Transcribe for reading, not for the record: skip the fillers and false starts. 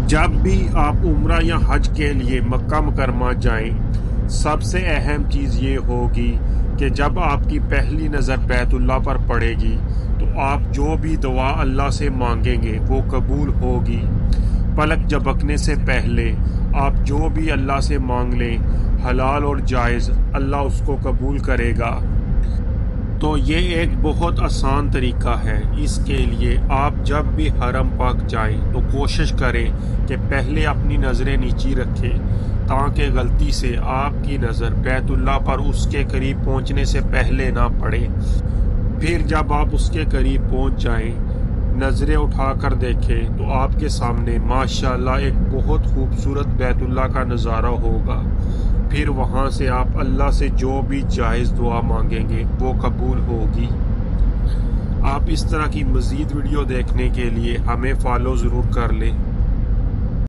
جب بھی آپ عمرہ یا حج کے لیے مکہ مکرمہ جائیں، سب سے اہم چیز یہ ہوگی کہ جب آپ کی پہلی نظر بیت اللہ پر پڑے گی تو آپ جو بھی دعا اللہ سے مانگیں گے وہ قبول ہوگی۔ پلک جھپکنے سے پہلے آپ جو بھی اللہ سے مانگ لیں، حلال اور جائز، اللہ اس کو قبول کرے گا۔ تو یہ ایک بہت آسان طریقہ ہے۔ اس کے لیے آپ جب بھی حرم پاک جائیں تو کوشش کریں کہ پہلے اپنی نظریں نیچی رکھیں تاکہ غلطی سے آپ کی نظر بیت اللہ پر اس کے قریب پہنچنے سے پہلے نہ پڑے۔ پھر جب آپ اس کے قریب پہنچ جائیں، نظریں اٹھا کر دیکھیں تو آپ کے سامنے ماشاءاللہ ایک بہت خوبصورت بیت اللہ کا نظارہ ہوگا۔ پھر وہاں سے آپ اللہ سے جو بھی جائز دعا مانگیں گے وہ قبول ہوگی۔ آپ اس طرح کی مزید ویڈیو دیکھنے کے لیے ہمیں فالو ضرور کر لیں۔